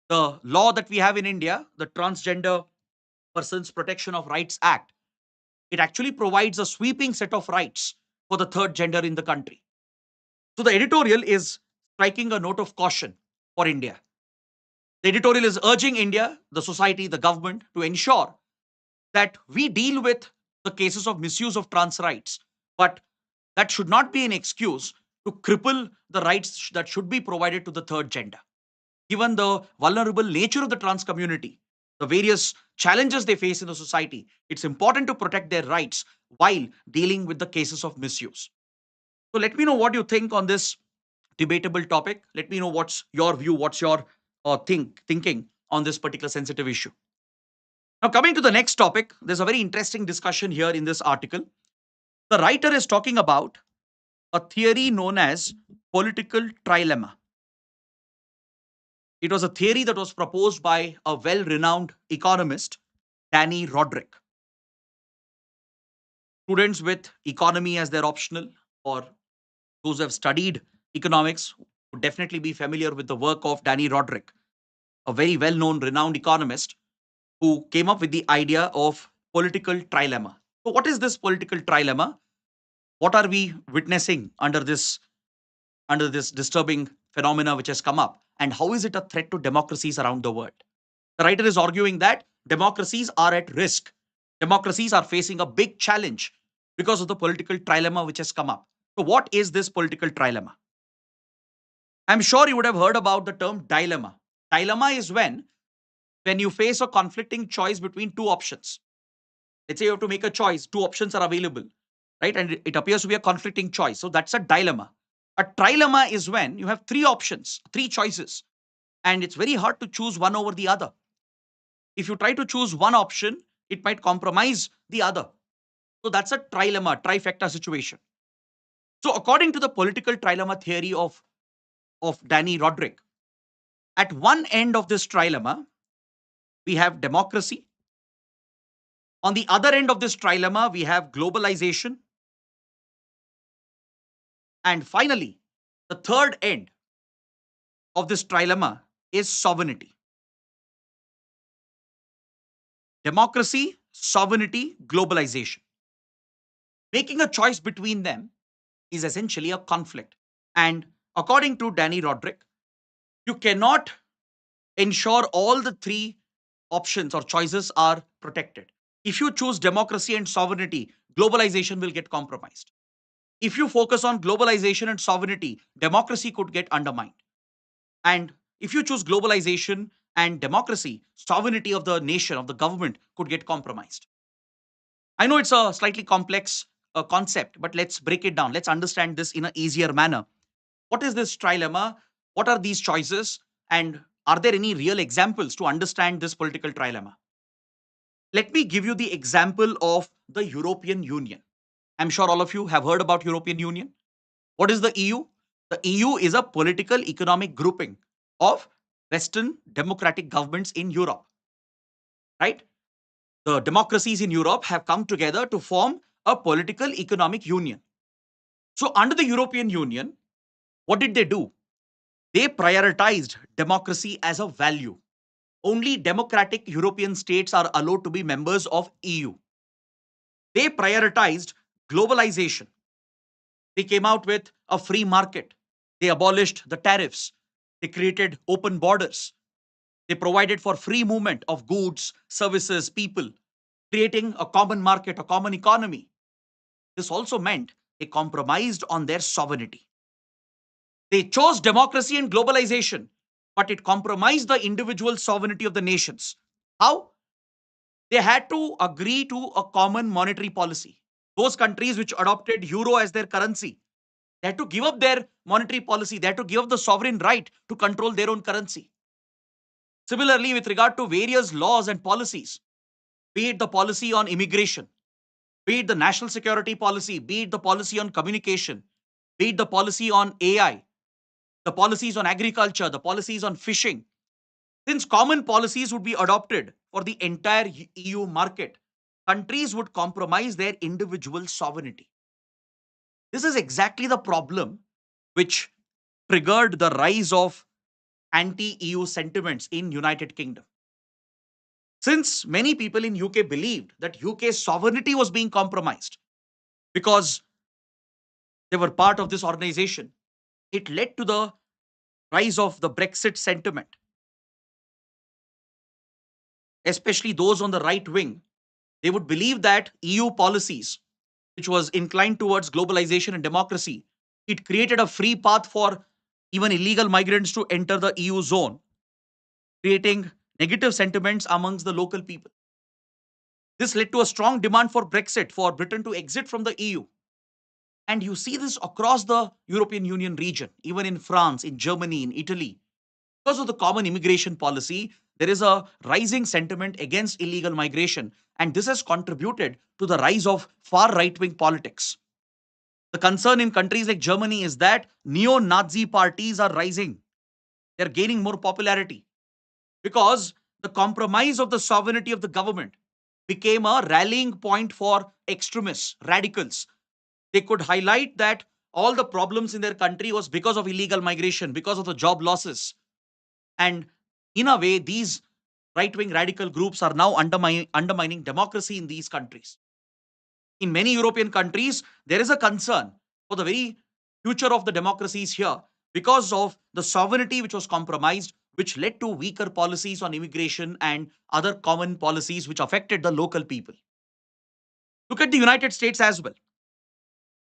The law that we have in India, the Transgender Persons Protection of Rights Act, it actually provides a sweeping set of rights for the third gender in the country. So the editorial is striking a note of caution for India. The editorial is urging India, the society, the government to ensure that we deal with the cases of misuse of trans rights, but that should not be an excuse to cripple the rights that should be provided to the third gender. Given the vulnerable nature of the trans community, the various challenges they face in the society, it's important to protect their rights while dealing with the cases of misuse. So let me know what you think on this debatable topic. Let me know what's your view, what's your thinking on this particular sensitive issue. Now, coming to the next topic, there's a very interesting discussion here in this article. The writer is talking about a theory known as political trilemma. It was a theory that was proposed by a well renowned economist, Danny Roderick. Students with economy as their optional, or those who have studied economics, would definitely be familiar with the work of Danny Roderick, a very well known, renowned economist who came up with the idea of political trilemma. So, what is this political trilemma? What are we witnessing under this disturbing phenomena which has come up, and how is it a threat to democracies around the world? The writer is arguing that democracies are at risk. Democracies are facing a big challenge because of the political trilemma which has come up. So, what is this political trilemma? I'm sure you would have heard about the term dilemma. Dilemma is when you face a conflicting choice between two options. Let's say you have to make a choice, two options are available, right? And it appears to be a conflicting choice. So that's a dilemma. A trilemma is when you have three options, three choices, and it's very hard to choose one over the other. If you try to choose one option, it might compromise the other. So that's a trilemma, trifecta situation. So according to the political trilemma theory of Danny Roderick, at one end of this trilemma, we have democracy. On the other end of this trilemma, we have globalization. And finally, the third end of this trilemma is sovereignty. Democracy, sovereignty, globalization. Making a choice between them is essentially a conflict. And according to Danny Roderick, you cannot ensure all the three options or choices are protected. If you choose democracy and sovereignty, globalization will get compromised. If you focus on globalization and sovereignty, democracy could get undermined. And if you choose globalization and democracy, sovereignty of the nation, of the government, could get compromised. I know it's a slightly complex concept, but let's break it down. Let's understand this in an easier manner. What is this trilemma? What are these choices? And are there any real examples to understand this political trilemma? Let me give you the example of the European Union. I'm sure all of you have heard about European Union. What is the EU? The EU is a political economic grouping of Western democratic governments in Europe, right? The democracies in Europe have come together to form a political economic union. So, under the European Union, what did they do? They prioritized democracy as a value. Only democratic European states are allowed to be members of EU. They prioritized globalization. They came out with a free market. They abolished the tariffs. They created open borders. They provided for free movement of goods, services, people, creating a common market, a common economy. This also meant they compromised on their sovereignty. They chose democracy and globalization, but it compromised the individual sovereignty of the nations. How? They had to agree to a common monetary policy. Those countries which adopted euro as their currency, they had to give up their monetary policy. They had to give up the sovereign right to control their own currency. Similarly, with regard to various laws and policies, be it the policy on immigration, be it the national security policy, be it the policy on communication, be it the policy on AI, the policies on agriculture, the policies on fishing, since common policies would be adopted for the entire EU market, countries would compromise their individual sovereignty. This is exactly the problem which triggered the rise of anti-EU sentiments in United Kingdom. Since many people in UK believed that UK's sovereignty was being compromised because they were part of this organization, it led to the rise of the Brexit sentiment. especially those on the right wing, they would believe that EU policies, which was inclined towards globalization and democracy, it created a free path for even illegal migrants to enter the EU zone, creating negative sentiments amongst the local people. This led to a strong demand for Brexit, for Britain to exit from the EU. And you see this across the European Union region, even in France, in Germany, in Italy. Because of the common immigration policy, there is a rising sentiment against illegal migration. And this has contributed to the rise of far right wing politics. The concern in countries like Germany is that neo Nazi parties are rising. They're gaining more popularity because the compromise of the sovereignty of the government became a rallying point for extremists, radicals. They could highlight that all the problems in their country was because of illegal migration, because of the job losses. And in a way, these right wing radical groups are now undermining democracy in these countries. In many European countries, there is a concern for the very future of the democracies here because of the sovereignty which was compromised, which led to weaker policies on immigration and other common policies which affected the local people. Look at the United States as well.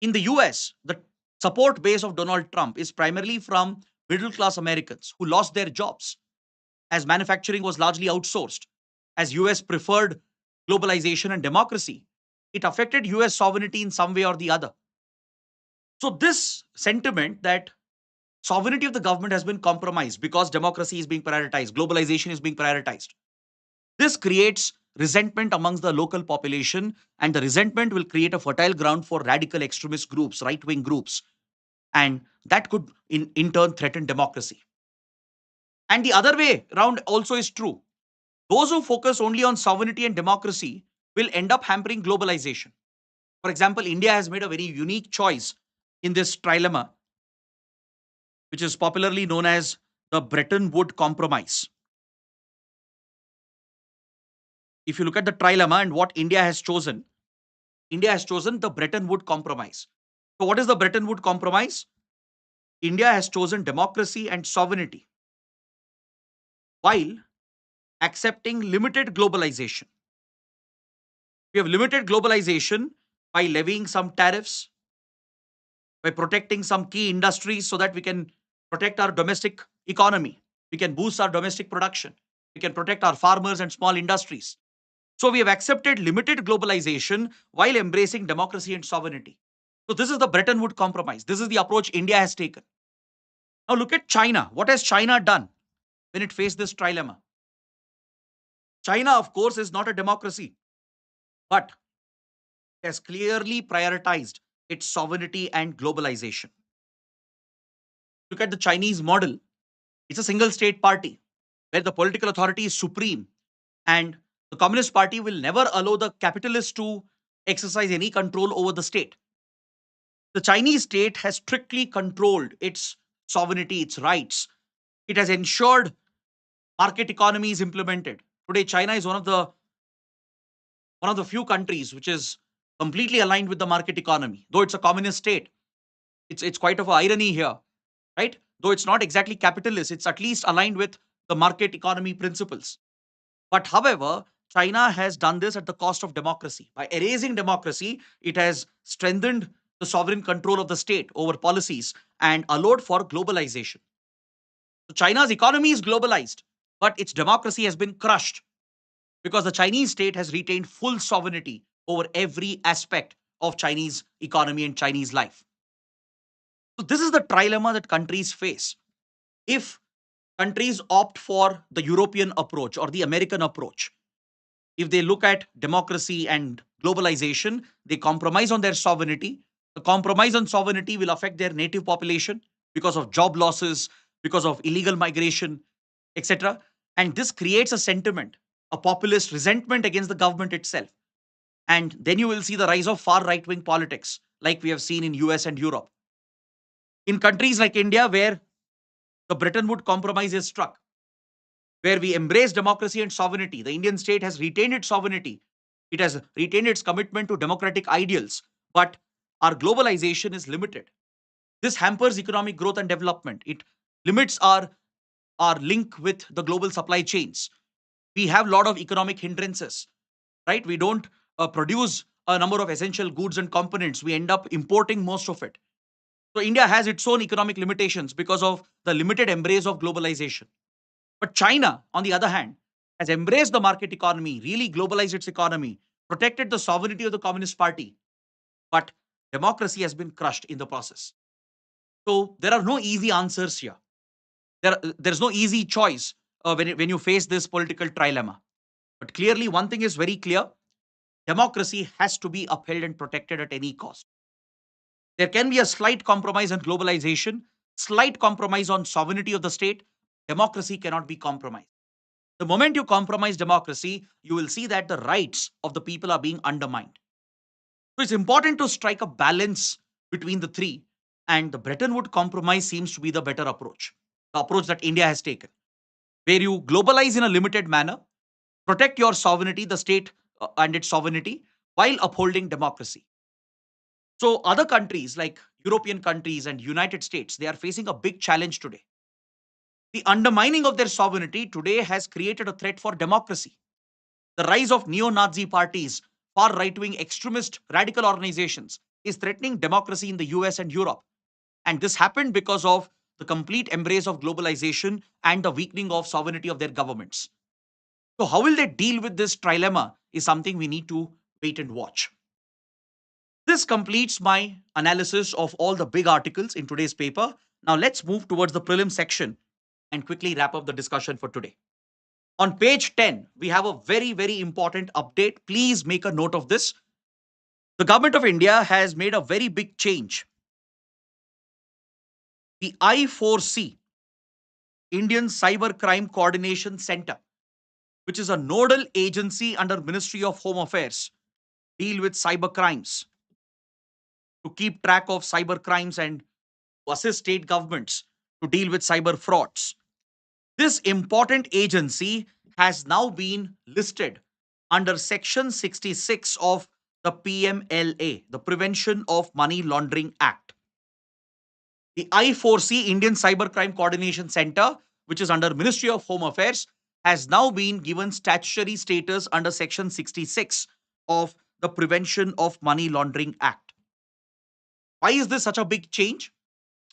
In the US, the support base of Donald Trump is primarily from middle class Americans who lost their jobs as manufacturing was largely outsourced, as US preferred globalization and democracy. It affected US sovereignty in some way or the other. So, this sentiment that sovereignty of the government has been compromised because democracy is being prioritized, globalization is being prioritized. This creates resentment amongst the local population, and the resentment will create a fertile ground for radical extremist groups, right wing groups, and that could in turn threaten democracy. And the other way around also is true. Those who focus only on sovereignty and democracy will end up hampering globalization. For example, India has made a very unique choice in this trilemma, which is popularly known as the Bretton Woods Compromise. If you look at the trilemma and what India has chosen the Bretton Woods Compromise. So, what is the Bretton Woods Compromise? India has chosen democracy and sovereignty while accepting limited globalization. We have limited globalization by levying some tariffs, by protecting some key industries so that we can protect our domestic economy. We can boost our domestic production. We can protect our farmers and small industries. So we have accepted limited globalization while embracing democracy and sovereignty. So this is the Bretton Woods Compromise. This is the approach India has taken. Now look at China. What has China done when it faced this trilemma? China, of course, is not a democracy, but has clearly prioritized its sovereignty and globalization. Look at the Chinese model. It's a single state party where the political authority is supreme, and the Communist Party will never allow the capitalists to exercise any control over the state. The Chinese state has strictly controlled its sovereignty, its rights. It has ensured market economy is implemented. Today, China is one of the few countries which is completely aligned with the market economy. Though it's a communist state, it's quite of an irony here, right? Though it's not exactly capitalist, it's at least aligned with the market economy principles. But however, China has done this at the cost of democracy. By erasing democracy, it has strengthened the sovereign control of the state over policies and allowed for globalization. So China's economy is globalized, but its democracy has been crushed because the Chinese state has retained full sovereignty over every aspect of Chinese economy and Chinese life. So this is the trilemma that countries face. If countries opt for the European approach or the American approach, if they look at democracy and globalization, they compromise on their sovereignty. The compromise on sovereignty will affect their native population because of job losses, because of illegal migration, etc. And this creates a sentiment, a populist resentment against the government itself. And then you will see the rise of far right wing politics, like we have seen in US and Europe. In countries like India, where the Bretton Woods Compromise is struck, where we embrace democracy and sovereignty, the Indian state has retained its sovereignty. It has retained its commitment to democratic ideals, but our globalization is limited. This hampers economic growth and development. It limits our link with the global supply chains. We have a lot of economic hindrances, right? We don't produce a number of essential goods and components. We end up importing most of it. So India has its own economic limitations because of the limited embrace of globalization. But China, on the other hand, has embraced the market economy, really globalized its economy, protected the sovereignty of the Communist Party. But democracy has been crushed in the process. So there are no easy answers here. There's no easy choice when you face this political trilemma. But clearly, one thing is very clear: democracy has to be upheld and protected at any cost. There can be a slight compromise on globalization, slight compromise on sovereignty of the state. Democracy cannot be compromised. The moment you compromise democracy, you will see that the rights of the people are being undermined. So it's important to strike a balance between the three, and the Bretton Woods compromise seems to be the better approach, the approach that India has taken, where you globalize in a limited manner, protect your sovereignty, the state and its sovereignty, while upholding democracy. So other countries like European countries and United States, they are facing a big challenge today. The undermining of their sovereignty today has created a threat for democracy. The rise of neo-Nazi parties, far right-wing extremist radical organizations is threatening democracy in the US and Europe. And this happened because of the complete embrace of globalization and the weakening of sovereignty of their governments. So how will they deal with this trilemma is something we need to wait and watch. This completes my analysis of all the big articles in today's paper. Now let's move towards the prelim section and quickly wrap up the discussion for today. On page 10, we have a very, very important update. Please make a note of this. The government of India has made a very big change. The I4C, Indian Cybercrime Coordination Center, which is a nodal agency under Ministry of Home Affairs, deal with cyber crimes, to keep track of cyber crimes and to assist state governments to deal with cyber frauds. This important agency has now been listed under Section 66 of the PMLA, the Prevention of Money Laundering Act. The I4C, Indian Cybercrime Coordination Center, which is under Ministry of Home Affairs, has now been given statutory status under Section 66 of the Prevention of Money Laundering Act. Why is this such a big change?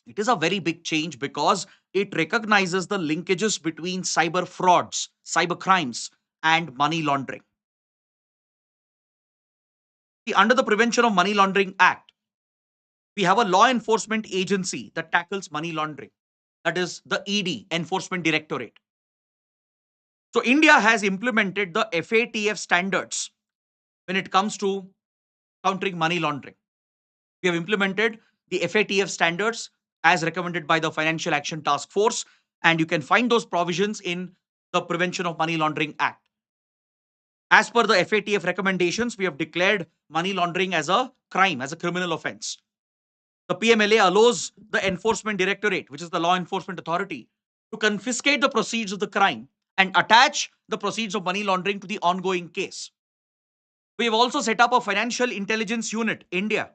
It is a very big change because it recognizes the linkages between cyber frauds, cyber crimes, and money laundering. See, under the Prevention of Money Laundering Act, we have a law enforcement agency that tackles money laundering. That is the ED, Enforcement Directorate. So India has implemented the FATF standards when it comes to countering money laundering. We have implemented the FATF standards as recommended by the Financial Action Task Force, and you can find those provisions in the Prevention of Money Laundering Act. As per the FATF recommendations, we have declared money laundering as a crime, as a criminal offense. The PMLA allows the Enforcement Directorate, which is the law enforcement authority, to confiscate the proceeds of the crime and attach the proceeds of money laundering to the ongoing case. We have also set up a Financial Intelligence Unit, India,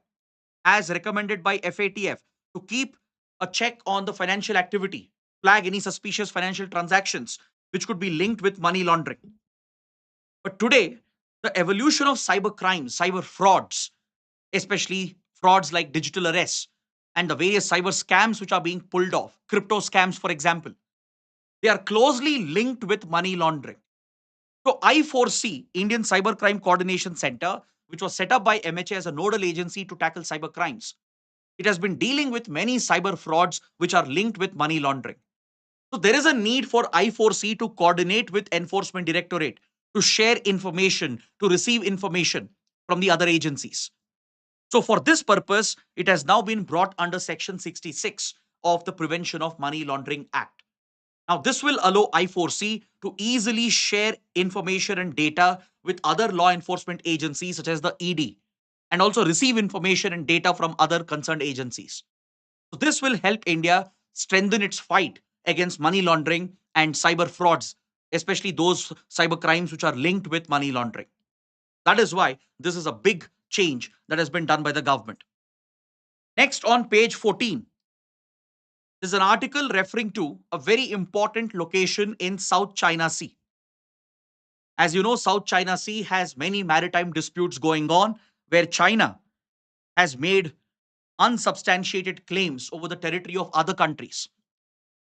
as recommended by FATF, to keep a check on the financial activity, flag any suspicious financial transactions which could be linked with money laundering. But today, the evolution of cyber crimes, cyber frauds, especially frauds like digital arrests and the various cyber scams which are being pulled off, crypto scams, for example, they are closely linked with money laundering. So I4C, Indian Cybercrime Coordination Center, which was set up by MHA as a nodal agency to tackle cyber crimes, it has been dealing with many cyber frauds which are linked with money laundering. So there is a need for I4C to coordinate with Enforcement Directorate, to share information, to receive information from the other agencies. So for this purpose, it has now been brought under Section 66 of the Prevention of Money Laundering Act. Now, this will allow I4C to easily share information and data with other law enforcement agencies such as the ED, and also receive information and data from other concerned agencies. So this will help India strengthen its fight against money laundering and cyber frauds, especially those cyber crimes which are linked with money laundering. That is why this is a big change that has been done by the government. Next, on page 14, there's an article referring to a very important location in South China Sea. As you know, South China Sea has many maritime disputes going on where China has made unsubstantiated claims over the territory of other countries.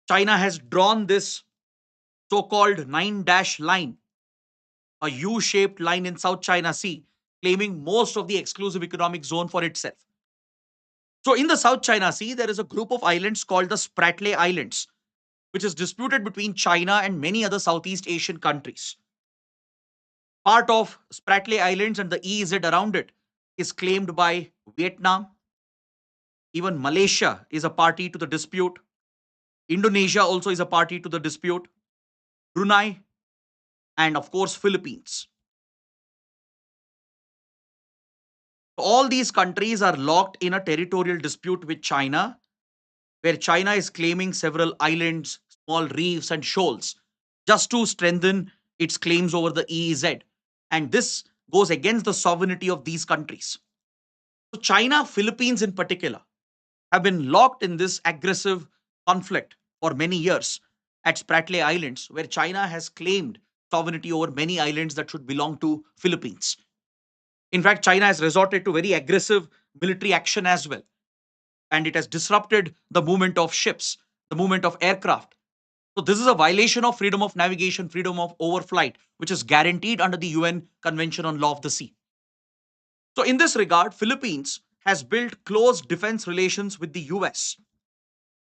China has drawn this so called nine dash line, a U shaped line in South China Sea, claiming most of the exclusive economic zone for itself. So, in the South China Sea, there is a group of islands called the Spratly Islands, which is disputed between China and many other Southeast Asian countries. Part of Spratly Islands and the EEZ around it is claimed by Vietnam. Even Malaysia is a party to the dispute. Indonesia also is a party to the dispute. Brunei, and of course, Philippines. All these countries are locked in a territorial dispute with China, where China is claiming several islands, small reefs, and shoals just to strengthen its claims over the EEZ. And this goes against the sovereignty of these countries. So, China, Philippines in particular, have been locked in this aggressive conflict for many years at Spratly Islands, where China has claimed sovereignty over many islands that should belong to Philippines. In fact, China has resorted to very aggressive military action as well, and it has disrupted the movement of ships, the movement of aircraft. So, this is a violation of freedom of navigation, freedom of overflight, which is guaranteed under the UN Convention on Law of the Sea. So, in this regard, Philippines has built close defense relations with the US.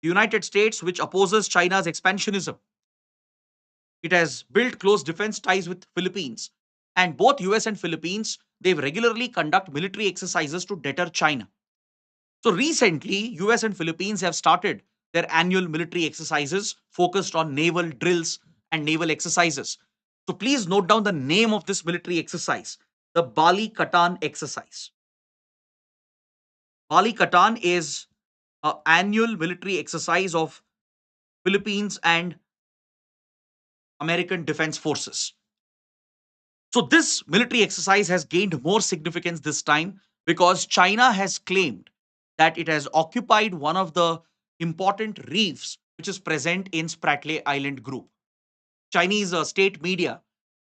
The United States, which opposes China's expansionism, it has built close defense ties with Philippines. And both US and Philippines, they regularly conduct military exercises to deter China. So recently, US and Philippines have started their annual military exercises focused on naval drills and naval exercises. So please note down the name of this military exercise, the Bali Katan exercise. Bali Katan is an annual military exercise of Philippines and American Defense Forces. So this military exercise has gained more significance this time because China has claimed that it has occupied one of the important reefs which is present in Spratly Island group. Chinese state media,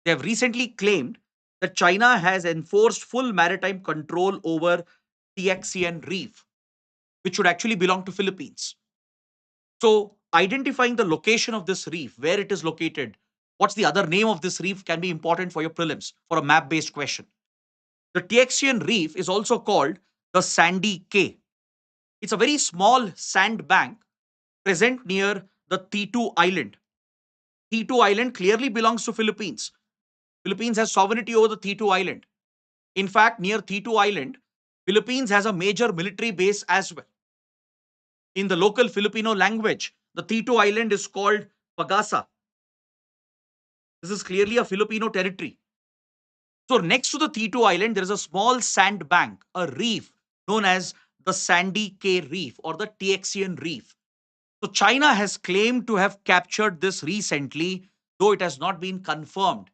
they have recently claimed that China has enforced full maritime control over Tiaxian Reef, which should actually belong to Philippines. So identifying the location of this reef, where it is located, what's the other name of this reef can be important for your prelims for a map based question. The Tiaxian Reef is also called the Sandy Cay. It's a very small sand bank present near the T2 Island. T2 Island clearly belongs to Philippines. Philippines has sovereignty over the T2 Island. In fact, near T2 Island, Philippines has a major military base as well. In the local Filipino language, the T2 Island is called Pagasa. This is clearly a Filipino territory. So next to the T2 Island, there is a small sand bank, a reef known as the Sandy Cay Reef or the Tiaxian Reef. So China has claimed to have captured this recently, though it has not been confirmed.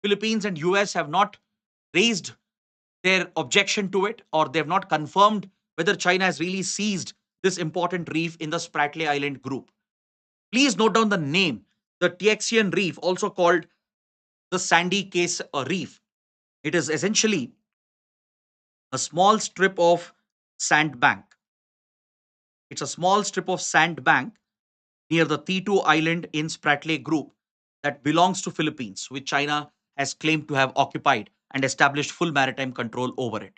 Philippines and US have not raised their objection to it, or they have not confirmed whether China has really seized this important reef in the Spratly Island group. Please note down the name, the Tiaxian Reef, also called the Sandy Cay Reef. It is essentially a small strip of sandbank. It's a small strip of sandbank near the T2 Island in Spratly Group that belongs to Philippines, which China has claimed to have occupied and established full maritime control over it.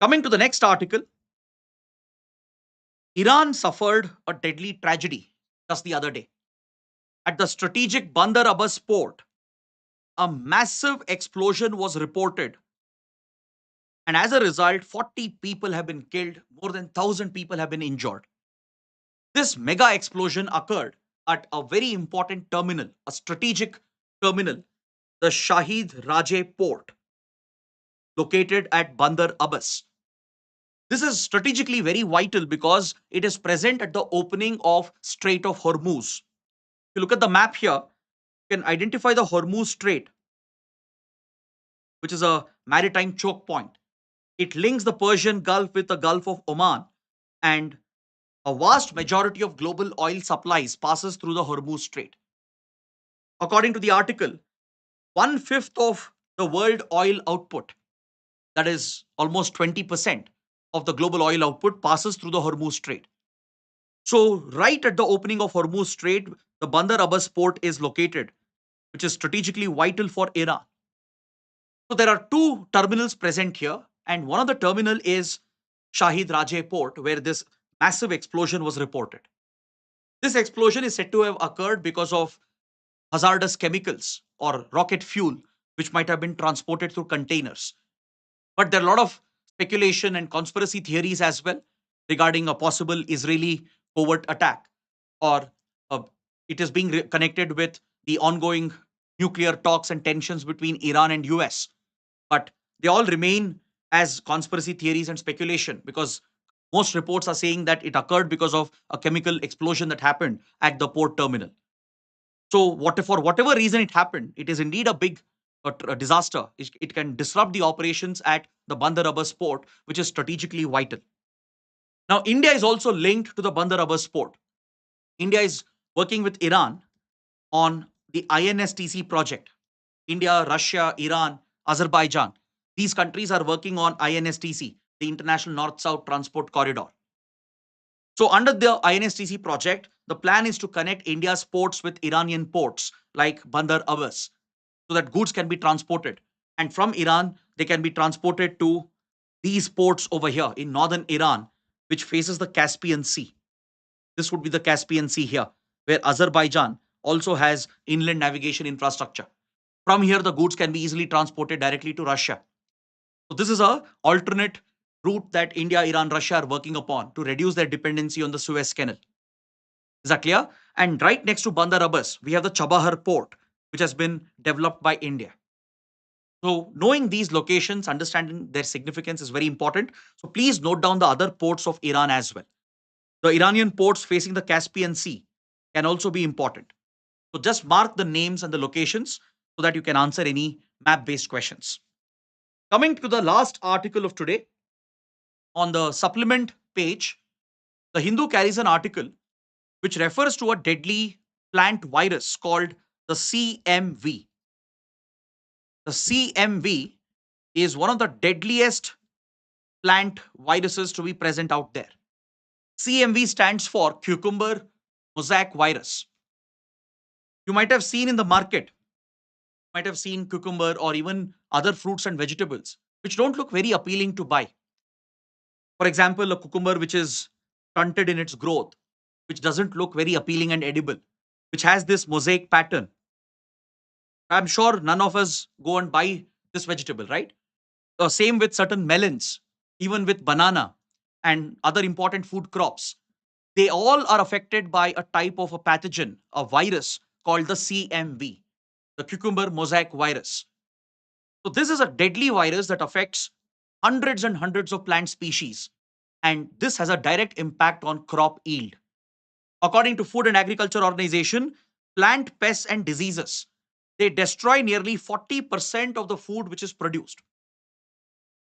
Coming to the next article, Iran suffered a deadly tragedy just the other day. At the strategic Bandar Abbas port, a massive explosion was reported, and as a result, 40 people have been killed, more than 1,000 people have been injured. This mega explosion occurred at a very important terminal, a strategic terminal, the Shahid Raje port, located at Bandar Abbas. This is strategically very vital because it is present at the opening of Strait of Hormuz. If you look at the map here, you can identify the Hormuz Strait, which is a maritime choke point. It links the Persian Gulf with the Gulf of Oman, and a vast majority of global oil supplies passes through the Hormuz Strait. According to the article, one fifth of the world oil output, that is almost 20% of the global oil output, passes through the Hormuz Strait. So, right at the opening of Hormuz Strait, the Bandar Abbas port is located, which is strategically vital for Iran. So, there are two terminals present here, and one of the terminal is Shahid Rajeh port, where this massive explosion was reported. This explosion is said to have occurred because of hazardous chemicals or rocket fuel, which might have been transported through containers. But there are a lot of speculation and conspiracy theories as well regarding a possible Israeli covert attack, or uh, it is being connected with the ongoing nuclear talks and tensions between Iran and US. But they all remain as conspiracy theories and speculation, because most reports are saying that it occurred because of a chemical explosion that happened at the port terminal. So, for whatever reason it happened, it is indeed a big a disaster. It can disrupt the operations at the Bandar Abbas port, which is strategically vital. Now, India is also linked to the Bandar Abbas port. India is working with Iran on the INSTC project. India, Russia, Iran, Azerbaijan. These countries are working on INSTC, the International North South Transport Corridor. So, under the INSTC project, the plan is to connect India's ports with Iranian ports like Bandar Abbas, so that goods can be transported. And from Iran, they can be transported to these ports over here in northern Iran, which faces the Caspian Sea. This would be the Caspian Sea here, where Azerbaijan also has inland navigation infrastructure. From here, the goods can be easily transported directly to Russia. So this is a alternate route that India, Iran, Russia are working upon to reduce their dependency on the Suez Canal. Is that clear? And right next to Bandar Abbas, we have the Chabahar port, which has been developed by India. So knowing these locations, understanding their significance is very important. So please note down the other ports of Iran as well. The Iranian ports facing the Caspian Sea can also be important. So just mark the names and the locations so that you can answer any map-based questions. Coming to the last article of today, on the supplement page, the Hindu carries an article which refers to a deadly plant virus called the CMV. The CMV is one of the deadliest plant viruses to be present out there. CMV stands for cucumber mosaic virus. You might have seen in the market, might have seen cucumber or even other fruits and vegetables which don't look very appealing to buy. For example, a cucumber which is stunted in its growth, which doesn't look very appealing and edible, which has this mosaic pattern. I'm sure none of us go and buy this vegetable, right? Same with certain melons, even with banana and other important food crops. They all are affected by a type of a pathogen, a virus called the CMV, the cucumber mosaic virus. So, this is a deadly virus that affects hundreds and hundreds of plant species, and this has a direct impact on crop yield. According to Food and Agriculture Organization, plant pests and diseases, they destroy nearly 40% of the food which is produced.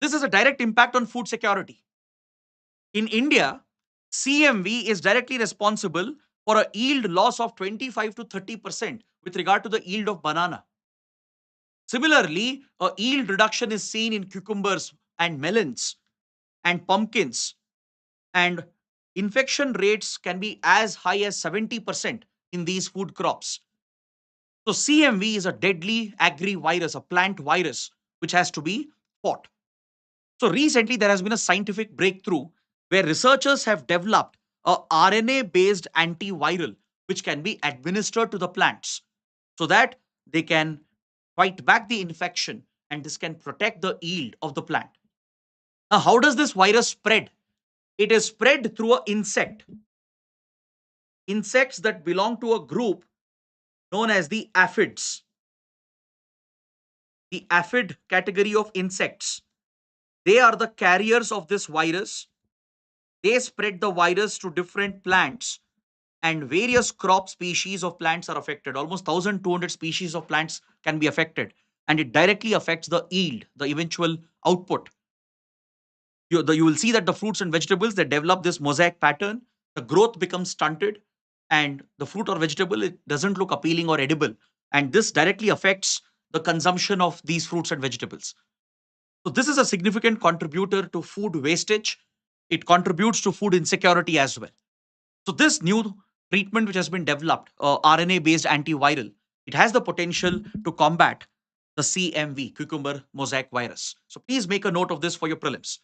This is a direct impact on food security. In India, CMV is directly responsible for a yield loss of 25 to 30% with regard to the yield of banana. Similarly, a yield reduction is seen in cucumbers and melons and pumpkins, and infection rates can be as high as 70% in these food crops. So, CMV is a deadly agri virus, a plant virus, which has to be fought. So recently, there has been a scientific breakthrough where researchers have developed a RNA-based antiviral which can be administered to the plants so that they can fight back the infection, and this can protect the yield of the plant. Now, how does this virus spread? It is spread through an insect. Insects that belong to a group known as the aphids. The aphid category of insects. They are the carriers of this virus. They spread the virus to different plants, and various crop species of plants are affected. Almost 1,200 species of plants can be affected, and it directly affects the yield, the eventual output. You will see that the fruits and vegetables, they develop this mosaic pattern, the growth becomes stunted, and the fruit or vegetable, it doesn't look appealing or edible. And this directly affects the consumption of these fruits and vegetables. So, this is a significant contributor to food wastage. It contributes to food insecurity as well. So, this new treatment, which has been developed, RNA based antiviral, it has the potential to combat the CMV, cucumber mosaic virus. So, please make a note of this for your prelims.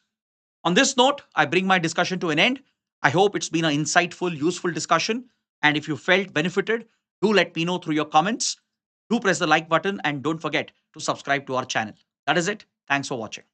On this note, I bring my discussion to an end. I hope it's been an insightful, useful discussion. And if you felt benefited, do let me know through your comments. Do press the like button and don't forget to subscribe to our channel. That is it. Thanks for watching.